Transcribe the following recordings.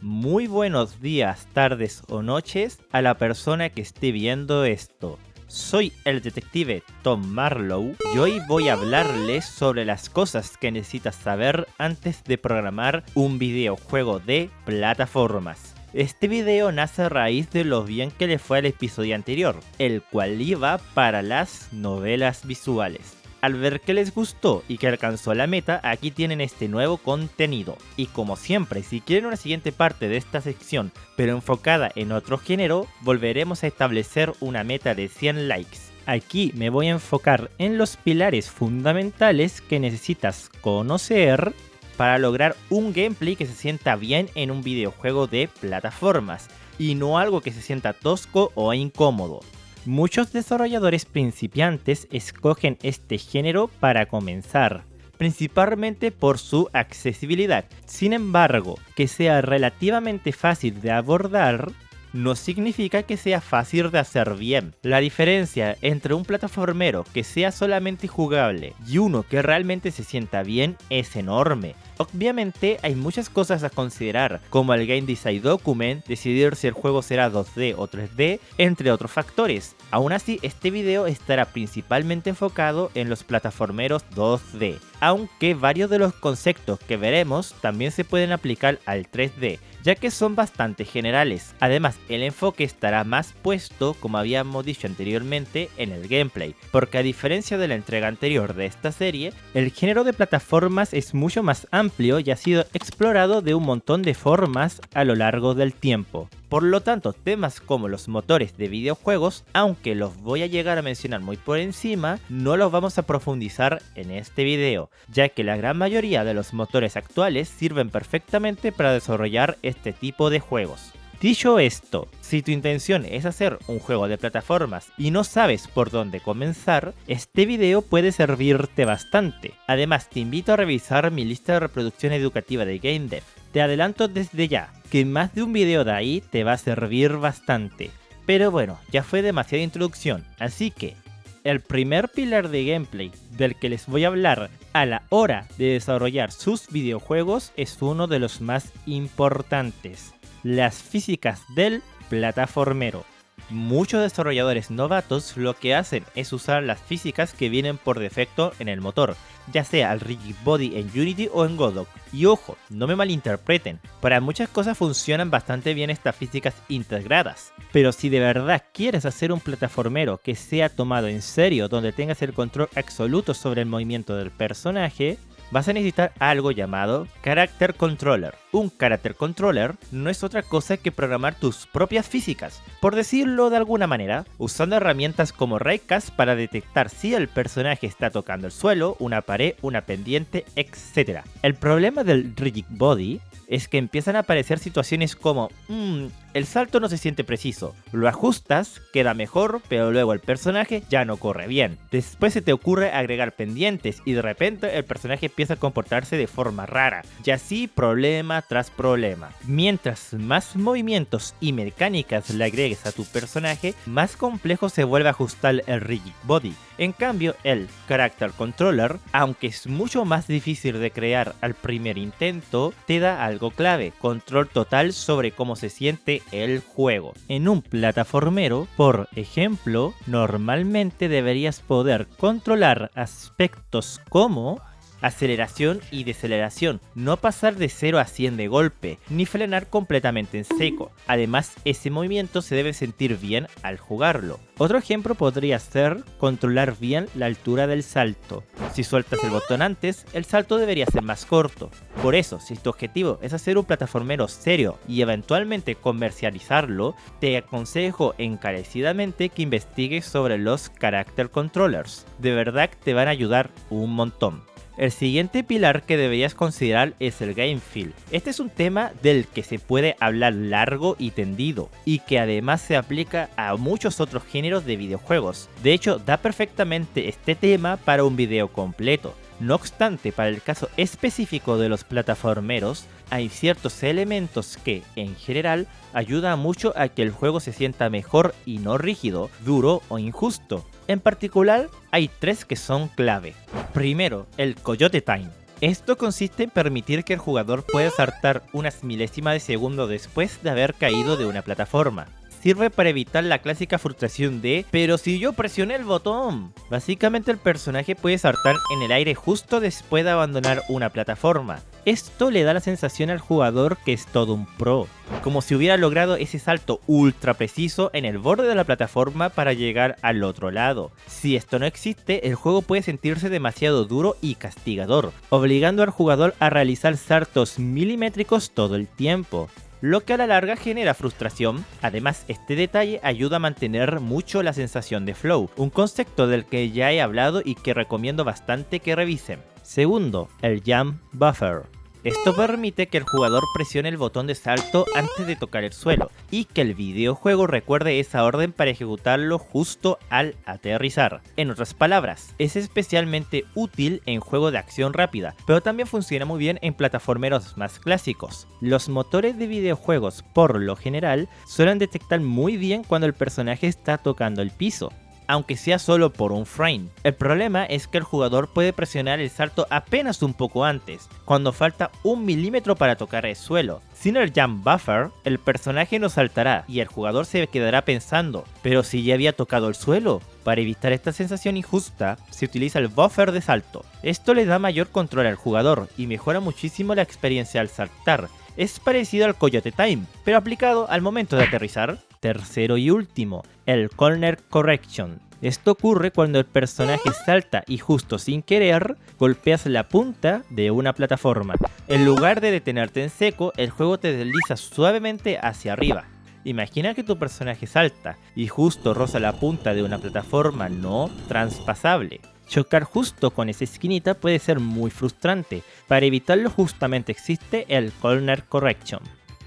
muy buenos días, tardes o noches a la persona que esté viendo esto. Soy el detective Tom Marlowe y hoy voy a hablarles sobre las cosas que necesitas saber antes de programar un videojuego de plataformas. Este video nace a raíz de lo bien que le fue al episodio anterior, el cual iba para las novelas visuales. Al ver que les gustó y que alcanzó la meta, aquí tienen este nuevo contenido. Y como siempre, si quieren una siguiente parte de esta sección, pero enfocada en otro género, volveremos a establecer una meta de 100 likes. Aquí me voy a enfocar en los pilares fundamentales que necesitas conocer para lograr un gameplay que se sienta bien en un videojuego de plataformas, y no algo que se sienta tosco o incómodo. Muchos desarrolladores principiantes escogen este género para comenzar, principalmente por su accesibilidad. Sin embargo, que sea relativamente fácil de abordar no significa que sea fácil de hacer bien. La diferencia entre un plataformero que sea solamente jugable y uno que realmente se sienta bien es enorme. Obviamente hay muchas cosas a considerar, como el Game Design Document, decidir si el juego será 2D o 3D, entre otros factores. Aún así, este video estará principalmente enfocado en los plataformeros 2D, aunque varios de los conceptos que veremos también se pueden aplicar al 3D, ya que son bastante generales. Además, el enfoque estará más puesto, como habíamos dicho anteriormente, en el gameplay, porque a diferencia de la entrega anterior de esta serie, el género de plataformas es mucho más amplio y ha sido explorado de un montón de formas a lo largo del tiempo. Por lo tanto, temas como los motores de videojuegos, aunque los voy a llegar a mencionar muy por encima, no los vamos a profundizar en este video, ya que la gran mayoría de los motores actuales sirven perfectamente para desarrollar este tipo de juegos. Dicho esto, si tu intención es hacer un juego de plataformas y no sabes por dónde comenzar, este video puede servirte bastante. Además, te invito a revisar mi lista de reproducción educativa de Game Dev. Te adelanto desde ya que más de un video de ahí te va a servir bastante. Pero bueno, ya fue demasiada introducción, así que el primer pilar de gameplay del que les voy a hablar a la hora de desarrollar sus videojuegos es uno de los más importantes: las físicas del plataformero. Muchos desarrolladores novatos lo que hacen es usar las físicas que vienen por defecto en el motor, ya sea el Rigid Body en Unity o en Godot. Y ojo, no me malinterpreten, para muchas cosas funcionan bastante bien estas físicas integradas. Pero si de verdad quieres hacer un plataformero que sea tomado en serio, donde tengas el control absoluto sobre el movimiento del personaje, vas a necesitar algo llamado Character Controller. Un Character Controller no es otra cosa que programar tus propias físicas, por decirlo de alguna manera, usando herramientas como Raycast para detectar si el personaje está tocando el suelo, una pared, una pendiente, etc. El problema del Rigid Body es que empiezan a aparecer situaciones como el salto no se siente preciso, lo ajustas, queda mejor, pero luego el personaje ya no corre bien. Después se te ocurre agregar pendientes y de repente el personaje empieza a comportarse de forma rara, y así problema tras problema. Mientras más movimientos y mecánicas le agregues a tu personaje, más complejo se vuelve a ajustar el Rigid Body. En cambio, el Character Controller, aunque es mucho más difícil de crear al primer intento, te da algo clave: control total sobre cómo se siente el juego. En un plataformero, por ejemplo, normalmente deberías poder controlar aspectos como aceleración y deceleración, no pasar de 0 a 100 de golpe, ni frenar completamente en seco. Además, ese movimiento se debe sentir bien al jugarlo. Otro ejemplo podría ser controlar bien la altura del salto. Si sueltas el botón antes, el salto debería ser más corto. Por eso, si tu objetivo es hacer un plataformero serio y eventualmente comercializarlo, te aconsejo encarecidamente que investigues sobre los Character Controllers. De verdad te van a ayudar un montón. El siguiente pilar que deberías considerar es el Game Feel. Este es un tema del que se puede hablar largo y tendido, y que además se aplica a muchos otros géneros de videojuegos. De hecho, da perfectamente este tema para un video completo. No obstante, para el caso específico de los plataformeros, hay ciertos elementos que, en general, ayudan mucho a que el juego se sienta mejor y no rígido, duro o injusto. En particular, hay tres que son clave. Primero, el Coyote Time. Esto consiste en permitir que el jugador pueda saltar unas milésimas de segundo después de haber caído de una plataforma. Sirve para evitar la clásica frustración de "pero si yo presioné el botón". Básicamente el personaje puede saltar en el aire justo después de abandonar una plataforma. Esto le da la sensación al jugador que es todo un pro, como si hubiera logrado ese salto ultra preciso en el borde de la plataforma para llegar al otro lado. Si esto no existe, el juego puede sentirse demasiado duro y castigador, obligando al jugador a realizar saltos milimétricos todo el tiempo, lo que a la larga genera frustración. Además, este detalle ayuda a mantener mucho la sensación de flow, un concepto del que ya he hablado y que recomiendo bastante que revisen. Segundo, el Jump Buffer. Esto permite que el jugador presione el botón de salto antes de tocar el suelo, y que el videojuego recuerde esa orden para ejecutarlo justo al aterrizar. En otras palabras, es especialmente útil en juegos de acción rápida, pero también funciona muy bien en plataformeros más clásicos. Los motores de videojuegos, por lo general, suelen detectar muy bien cuando el personaje está tocando el piso, aunque sea solo por un frame. El problema es que el jugador puede presionar el salto apenas un poco antes, cuando falta 1 milímetro para tocar el suelo. Sin el Jump Buffer, el personaje no saltará y el jugador se quedará pensando, ¿pero si ya había tocado el suelo? Para evitar esta sensación injusta, se utiliza el buffer de salto. Esto le da mayor control al jugador y mejora muchísimo la experiencia al saltar. Es parecido al Coyote Time, pero aplicado al momento de aterrizar. Tercero y último, el Corner Correction. Esto ocurre cuando el personaje salta y justo sin querer golpeas la punta de una plataforma. En lugar de detenerte en seco, el juego te desliza suavemente hacia arriba. Imagina que tu personaje salta y justo roza la punta de una plataforma no traspasable. Chocar justo con esa esquinita puede ser muy frustrante. Para evitarlo justamente existe el Corner Correction,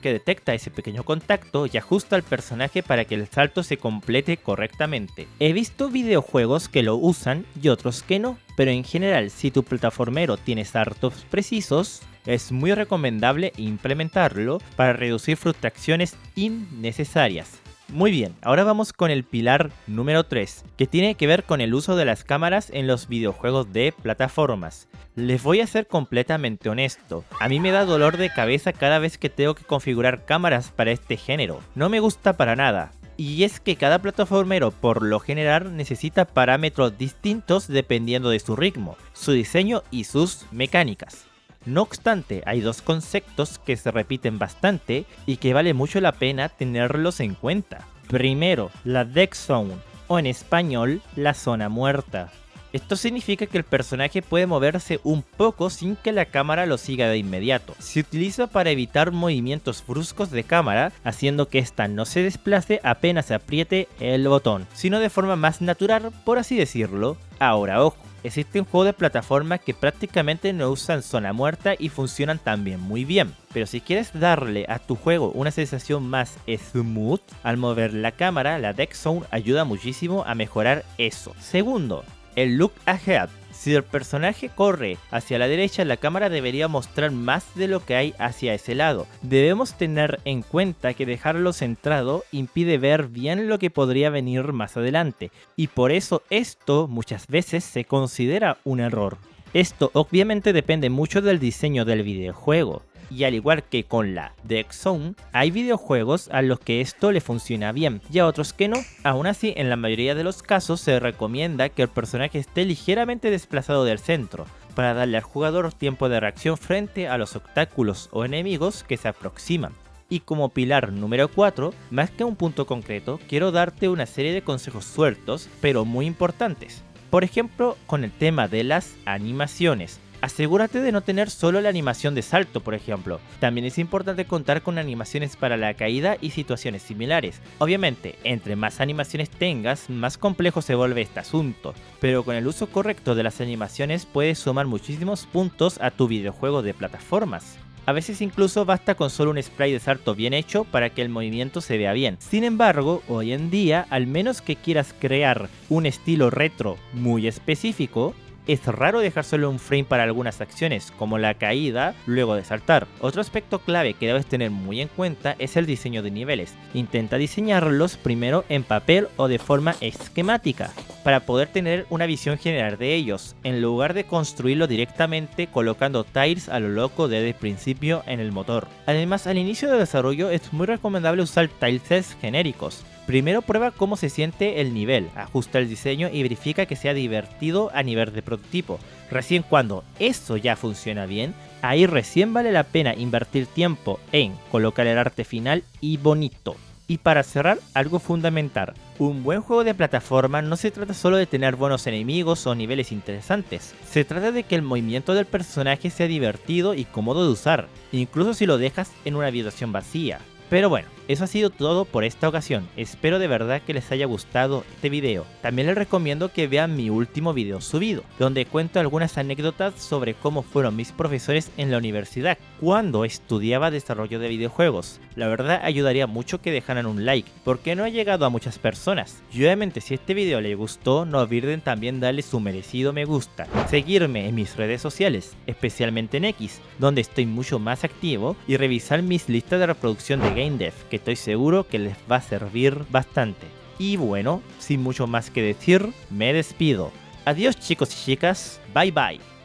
que detecta ese pequeño contacto y ajusta al personaje para que el salto se complete correctamente. He visto videojuegos que lo usan y otros que no, pero en general si tu plataformero tiene saltos precisos, es muy recomendable implementarlo para reducir frustraciones innecesarias. Muy bien, ahora vamos con el pilar número 3, que tiene que ver con el uso de las cámaras en los videojuegos de plataformas. Les voy a ser completamente honesto, a mí me da dolor de cabeza cada vez que tengo que configurar cámaras para este género, no me gusta para nada. Y es que cada plataformero por lo general necesita parámetros distintos dependiendo de su ritmo, su diseño y sus mecánicas. No obstante, hay dos conceptos que se repiten bastante y que vale mucho la pena tenerlos en cuenta. Primero, la Dead Zone, o en español, la zona muerta. Esto significa que el personaje puede moverse un poco sin que la cámara lo siga de inmediato. Se utiliza para evitar movimientos bruscos de cámara, haciendo que ésta no se desplace apenas apriete el botón, sino de forma más natural, por así decirlo. Ahora, ojo. Existen juegos de plataforma que prácticamente no usan zona muerta y funcionan también muy bien, pero si quieres darle a tu juego una sensación más smooth al mover la cámara, la Dead Zone ayuda muchísimo a mejorar eso. Segundo, el Look Ahead. Si el personaje corre hacia la derecha, la cámara debería mostrar más de lo que hay hacia ese lado. Debemos tener en cuenta que dejarlo centrado impide ver bien lo que podría venir más adelante, y por eso esto muchas veces se considera un error. Esto obviamente depende mucho del diseño del videojuego. Y al igual que con la Dead Zone, hay videojuegos a los que esto le funciona bien y a otros que no. Aún así, en la mayoría de los casos se recomienda que el personaje esté ligeramente desplazado del centro, para darle al jugador tiempo de reacción frente a los obstáculos o enemigos que se aproximan. Y como pilar número 4, más que un punto concreto, quiero darte una serie de consejos sueltos, pero muy importantes. Por ejemplo, con el tema de las animaciones. Asegúrate de no tener solo la animación de salto, por ejemplo. También es importante contar con animaciones para la caída y situaciones similares. Obviamente, entre más animaciones tengas, más complejo se vuelve este asunto, pero con el uso correcto de las animaciones puedes sumar muchísimos puntos a tu videojuego de plataformas. A veces incluso basta con solo un spray de salto bien hecho para que el movimiento se vea bien. Sin embargo, hoy en día, al menos que quieras crear un estilo retro muy específico, Es raro dejar solo un frame para algunas acciones, como la caída luego de saltar. Otro aspecto clave que debes tener muy en cuenta es el diseño de niveles. Intenta diseñarlos primero en papel o de forma esquemática, para poder tener una visión general de ellos, en lugar de construirlo directamente colocando tiles a lo loco desde el principio en el motor. Además, al inicio del desarrollo es muy recomendable usar tilesets genéricos. Primero prueba cómo se siente el nivel, ajusta el diseño y verifica que sea divertido a nivel de prototipo. Recién cuando eso ya funciona bien, ahí recién vale la pena invertir tiempo en colocar el arte final y bonito. Y para cerrar, algo fundamental. Un buen juego de plataforma no se trata solo de tener buenos enemigos o niveles interesantes. Se trata de que el movimiento del personaje sea divertido y cómodo de usar, incluso si lo dejas en una habitación vacía. Pero bueno, eso ha sido todo por esta ocasión. Espero de verdad que les haya gustado este video. También les recomiendo que vean mi último video subido, donde cuento algunas anécdotas sobre cómo fueron mis profesores en la universidad cuando estudiaba desarrollo de videojuegos. La verdad ayudaría mucho que dejaran un like, porque no ha llegado a muchas personas. Y obviamente si este video les gustó, no olviden también darle su merecido me gusta. Seguirme en mis redes sociales, especialmente en X, donde estoy mucho más activo, y revisar mis listas de reproducción de Game Dev, que estoy seguro que les va a servir bastante. Y bueno, sin mucho más que decir, me despido. Adiós chicos y chicas, bye bye.